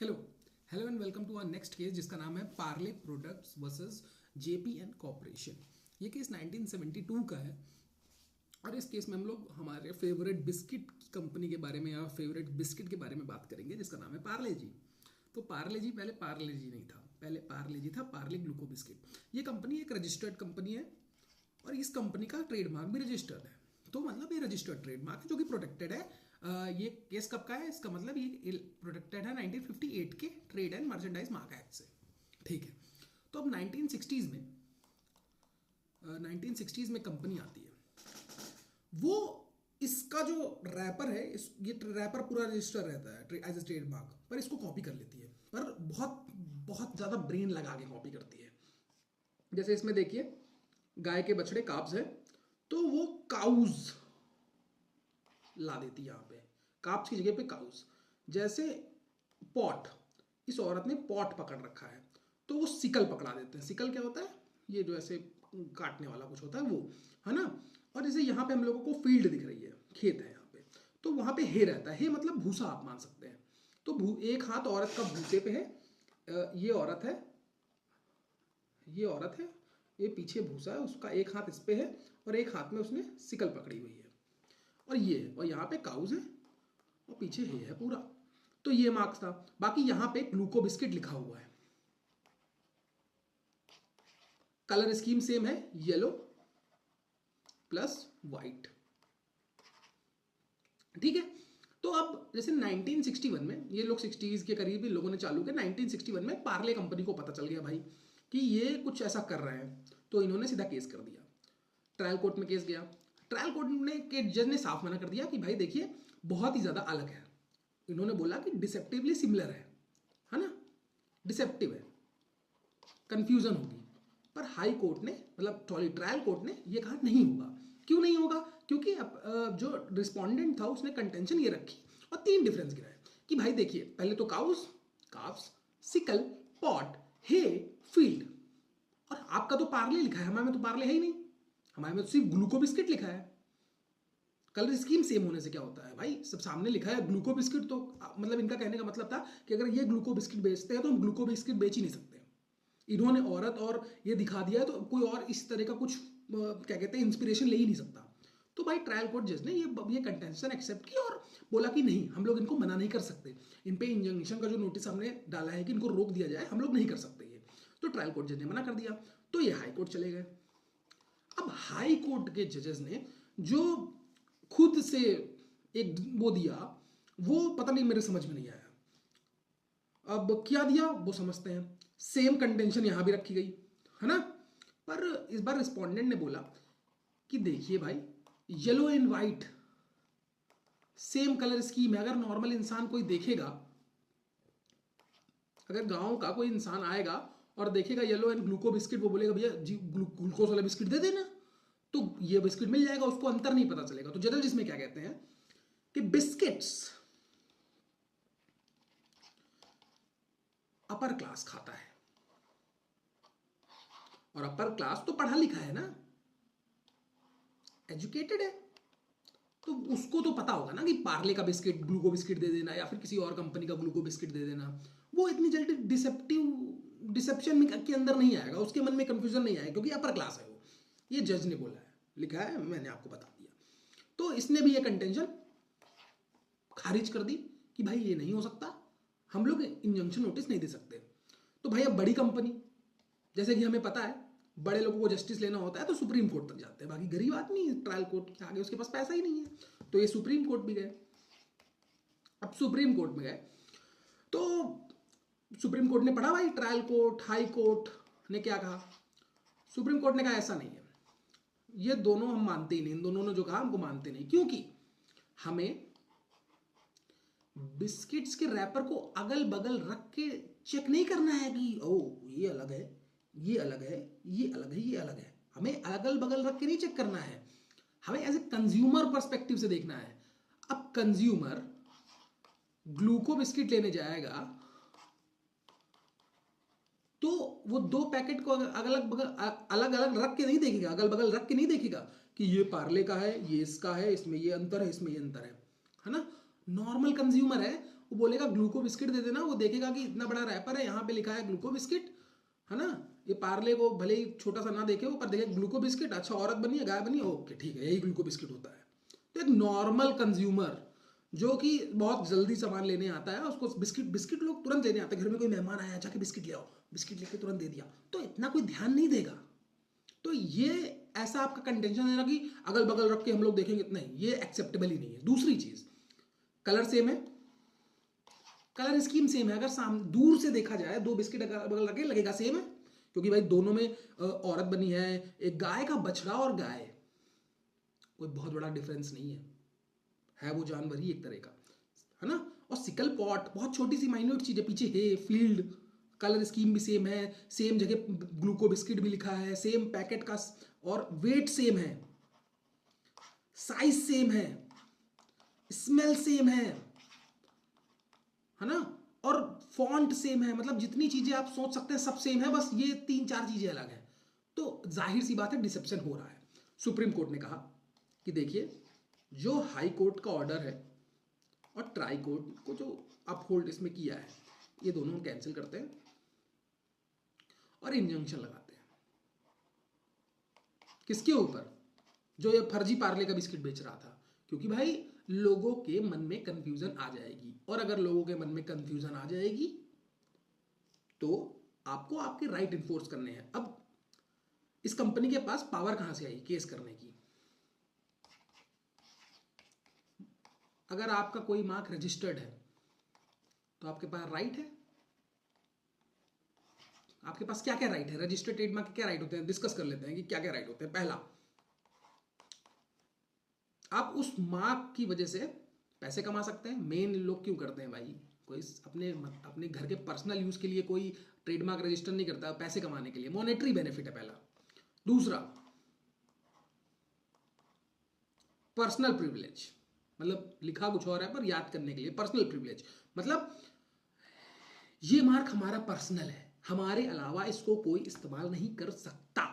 Hello hello and welcome to our next case जिसका नाम है Parle products versus JPN corporation. ये केस 1972 का है और इस केस में हम लोग हमारे फेवरेट बिस्किट की कंपनी के बारे में या फेवरेट बिस्किट के बारे में बात करेंगे जिसका नाम है पार्ले जी। तो पार्ले जी पहले पार्ले जी नहीं था, पहले पार्ले जी था पार्ले ग्लूको बिस्किट। ये कंपनी एक रजिस्टर्ड कंपनी है और इस कंपनी का ट्रेडमार्क भी रजिस्टर्ड है। तो मतलब ये रजिस्टर्ड ट्रेडमार्क है जो कि प्रोटेक्टेड है। ये केस कब का है, इसका मतलब ये प्रोटेक्टेड है 1958 के trade and merchandise mark act से। ठीक है, तो अब 1960s में कंपनी आती है। वो इसका जो रैपर है ये रैपर पूरा रजिस्टर रहता है एज ए ट्रेडमार्क, पर इसको कॉपी कर लेती है, पर बहुत बहुत ज़्यादा ब्रेन लगा के कॉपी करती है। जैसे इसमें देखिए गाय के बछड़े काब्स है, तो वो काउज ला देती है यहाँ पे, काब्स की जगह पे काउज। जैसे पॉट, इस औरत ने पॉट पकड़ रखा है तो वो सिकल पकड़ा देते हैं। सिकल क्या होता है, ये जो ऐसे काटने वाला कुछ होता है वो, है ना। और जैसे यहाँ पे हम लोगों को फील्ड दिख रही है, खेत है यहाँ पे, तो वहाँ पे हे रहता है। हे मतलब भूसा आप मान सकते हैं। तो एक हाथ औरत का भूसे पे है, ये औरत है, ये औरत है, ये पीछे भूसा है, उसका एक हाथ इस पे है और एक हाथ में उसने सिकल पकड़ी हुई है। और ये है, और यहाँ पे काउज है और पीछे है पूरा। तो ये मार्क्स था। बाकी यहाँ पे ग्लूको बिस्किट लिखा हुआ है, कलर स्कीम सेम है, येलो प्लस वाइट। ठीक है, तो अब जैसे 1961 में ये लोग 60s के करीब इन लोगों ने चालू किया। 1961 में पार्ले कंपनी को पता चल गया भाई कि ये कुछ ऐसा कर रहे हैं, तो इन्होंने सीधा केस कर दिया। ट्रायल कोर्ट में केस गया। ट्रायल कोर्ट में के जज ने साफ मना कर दिया कि भाई देखिए बहुत ही ज़्यादा अलग है। इन्होंने बोला कि डिसेप्टिवली सिमिलर है ना, डिसेप्टिव है, कंफ्यूजन होगी। पर हाई कोर्ट ने, मतलब सॉरी ट्रायल कोर्ट ने ये कहा नहीं होगा। क्यों नहीं होगा? क्योंकि जो रिस्पोंडेंट था उसने कंटेंशन ये रखी और तीन डिफरेंस गिराए कि भाई देखिए पहले तो काउस, काफ्स, सिकल, पॉट, हे, फील्ड। और आपका तो पार्ले लिखा है, हमारे में तो पार्ले है ही नहीं, हमारे में तो सिर्फ ग्लूको बिस्किट लिखा है। कलर स्कीम सेम होने से क्या होता है भाई, सब सामने लिखा है ग्लूको बिस्किट, तो मतलब इनका कहने का मतलब था कि अगर ये ग्लूको बिस्किट बेचते हैं तो हम ग्लूको बिस्किट बेच ही नहीं सकते। इन्होंने औरत और ये दिखा दिया है तो कोई और इस तरह का कुछ क्या कहते हैं इंस्पिरेशन ले ही नहीं सकता। तो भाई ट्रायल कोर्ट जज ने ये कंटेंशन एक्सेप्ट की और बोला कि नहीं, हम लोग इनको मना नहीं कर सकते। इन पे इंजंक्शन का जो नोटिस हमने डाला है कि इनको रोक दिया जाए, हम लोग नहीं कर सकते ये। तो ट्रायल कोर्ट जज ने मना कर दिया, तो ये हाई कोर्ट चले गए। अब हाई कोर्ट के जजेस ने जो खुद से एक वो दिया, वो पता नहीं, मेरे समझ में नहीं आया। अब क्या दिया वो समझते हैं। सेम कंटेंशन यहां भी रखी गई है ना, पर इस बार रिस्पोंडेंट ने बोला कि देखिए भाई yellow and white same colour scheme है। अगर नॉर्मल इंसान कोई देखेगा, अगर गांव का कोई इंसान आएगा और देखेगा येलो एंड ग्लूको बिस्किट, वो बोलेगा भैया जी ग्लूकोज वाला बिस्किट दे देना, तो ये बिस्किट मिल जाएगा, उसको अंतर नहीं पता चलेगा। तो जनरल जिसमें क्या कहते हैं कि बिस्किट्स अपर क्लास खाता है, और अपर क्लास तो पढ़ा लिखा है ना, एजुकेटेड है, तो उसको तो पता होगा ना कि पार्ले का बिस्किट ग्लूको बिस्किट दे देना या फिर किसी और कंपनी का ग्लूको बिस्किट दे देना, वो इतनी जल्दी डिसेप्शन के अंदर नहीं आएगा, उसके मन में कंफ्यूजन नहीं आएगा क्योंकि अपर क्लास है वो। ये जज ने बोला है, लिखा है, मैंने आपको बता दिया। तो इसने भी ये कंटेंशन खारिज कर दी कि भाई ये नहीं हो सकता, हम लोग इंजंक्शन नोटिस नहीं दे सकते। तो भाई अब बड़ी कंपनी, जैसे कि हमें पता है बड़े लोगों को जस्टिस लेना होता है तो सुप्रीम कोर्ट तक जाते हैं, बाकी गरीब आदमी ट्रायल कोर्ट के आगे उसके पास पैसा ही नहीं है। तो ये सुप्रीम कोर्ट भी गए। अब सुप्रीम कोर्ट में गए तो सुप्रीम कोर्ट ने पढ़ा भाई ट्रायल कोर्ट, हाई कोर्ट ने क्या कहा। सुप्रीम कोर्ट ने कहा ऐसा नहीं है, ये दोनों हम मानते ही नहीं, इन दोनों ने जो कहा हमको मानते नहीं, क्योंकि हमें बिस्किट्स के रैपर को अगल बगल रख के चेक नहीं करना है कि ओ ये अलग है, ये अलग है, ये अलग है, ये अलग है। हमें अगल बगल रख के नहीं चेक करना है, हमें एज ए कंज्यूमर पर्सपेक्टिव से देखना है। अब कंज्यूमर ग्लूको बिस्किट लेने जाएगा तो वो दो पैकेट को अलग अलग रख के नहीं देखेगा, अगल बगल रख के नहीं देखेगा कि ये पार्ले का है, ये इसका है, इसमें ये अंतर है, इसमें ये अंतर है ना। नॉर्मल कंज्यूमर है, वो बोलेगा ग्लूको बिस्किट दे देना, वो देखेगा कि इतना बड़ा रैपर है, यहाँ पे लिखा है ग्लूको बिस्किट, है ना, ये पार्ले को भले ही छोटा सा ना देखे वो, पर देखे ग्लूको बिस्किट, अच्छा औरत बनी है, गाय बनी है, ओके ठीक है, यही ग्लूको बिस्किट होता है। तो एक नॉर्मल कंज्यूमर जो कि बहुत जल्दी सामान लेने आता है, उसको बिस्किट बिस्किट लोग तुरंत लेने आते हैं, घर में कोई मेहमान आया, जाके बिस्किट ले आओ, बिस्किट लेके तुरंत दे दिया, तो इतना कोई ध्यान नहीं देगा। तो ये ऐसा आपका कंटेंशन है ना कि अगल बगल रख के हम लोग देखेंगे, नहीं, ये एक्सेप्टेबल ही नहीं है। दूसरी चीज, कलर सेम है, कलर स्कीम सेम है, अगर दूर से देखा जाए दो बिस्किट अगल बगल रखे लगेगा सेम है, क्योंकि भाई दोनों में औरत बनी है, एक गाय का बछड़ा और गाय, कोई बहुत बड़ा डिफरेंस नहीं है वो जानवर ही एक तरह का, है ना। और सिकल पॉट बहुत छोटी सी माइन्यूट चीज है, पीछे है फील्ड, कलर स्कीम भी सेम है, सेम जगह ग्लूको बिस्किट भी लिखा है, सेम पैकेट का, और वेट सेम है, साइज सेम है, स्मेल सेम है ना, और फॉन्ट सेम है, मतलब जितनी चीजें आप सोच सकते हैं सब सेम है, बस ये 3-4 चीजें अलग हैं। तो जाहिर सी बात है डिसेप्शन हो रहा है। सुप्रीम कोर्ट ने कहा कि देखिए, जो हाई कोर्ट का ऑर्डर है और ट्राई कोर्ट को जो अपहोल्ड इसमें किया है, ये दोनों कैंसिल करते हैं और इंजंक्शन लगाते हैं। किसके ऊपर? जो ये फर्जी पार्ले का बिस्किट बेच रहा था, क्योंकि भाई लोगों के मन में कंफ्यूजन आ जाएगी, और अगर लोगों के मन में कंफ्यूजन आ जाएगी तो आपको आपके राइट इन्फोर्स करने हैं। अब इस कंपनी के पास पावर कहां से आई केस करने की? अगर आपका कोई मार्क रजिस्टर्ड है तो आपके पास राइट है। आपके पास क्या क्या राइट है? रजिस्टर्ड ट्रेडमार्क के क्या राइट होते हैं, डिस्कस कर लेते हैं कि क्या क्या राइट होते हैं। पहला, आप उस मार्क की वजह से पैसे कमा सकते हैं। मेन लोग क्यों करते हैं भाई? कोई अपने अपने घर के पर्सनल यूज के लिए कोई ट्रेडमार्क रजिस्टर नहीं करता, पैसे कमाने के लिए, मॉनेटरी बेनिफिट है पहला। दूसरा, पर्सनल प्रिविलेज, मतलब लिखा कुछ और है पर याद करने के लिए पर्सनल प्रिविलेज, मतलब ये मार्क हमारा पर्सनल है, हमारे अलावा इसको कोई इस्तेमाल नहीं कर सकता,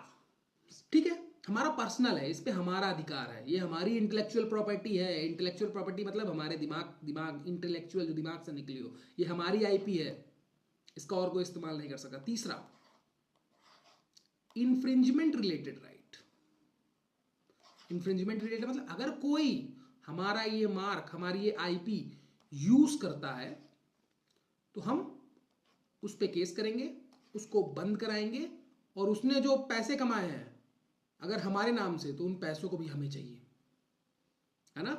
ठीक है, हमारा पर्सनल है, इस पे हमारा अधिकार है, ये हमारी इंटेलेक्चुअल प्रॉपर्टी है। इंटेलेक्चुअल प्रॉपर्टी मतलब हमारे दिमाग इंटेलेक्चुअल जो दिमाग से निकली हो, ये हमारी आईपी है, इसका और कोई इस्तेमाल नहीं कर सकता। तीसरा, infringement related right. Infringement related मतलब अगर कोई हमारा ये मार्क, हमारी ये आईपी यूज करता है तो हम उस पे केस करेंगे, उसको बंद कराएंगे, और उसने जो पैसे कमाए हैं अगर हमारे नाम से, तो उन पैसों को भी हमें चाहिए, है ना।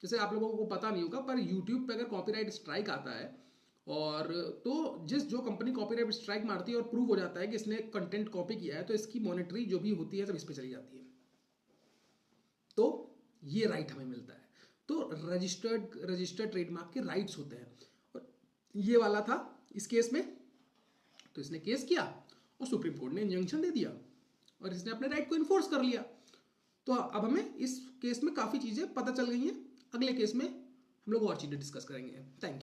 जैसे आप लोगों को पता नहीं होगा पर YouTube पे अगर कॉपीराइट स्ट्राइक आता है, और तो जो कंपनी कॉपीराइट स्ट्राइक मारती है और प्रूव हो जाता है कि इसने कंटेंट कॉपी किया है, तो इसकी मॉनेटरी जो भी होती है सब इस पे चली जाती है। तो ये राइट हमें मिलता है। तो रजिस्टर्ड ट्रेडमार्क के राइट्स होते हैं, और ये वाला था इस केस में। तो इसने केस किया और सुप्रीम कोर्ट ने इंजंक्शन दे दिया, और इसने अपने राइट को इन्फोर्स कर लिया। तो अब हमें इस केस में काफ़ी चीज़ें पता चल गई हैं। अगले केस में हम लोग और चीज़ें डिस्कस करेंगे। Thank you.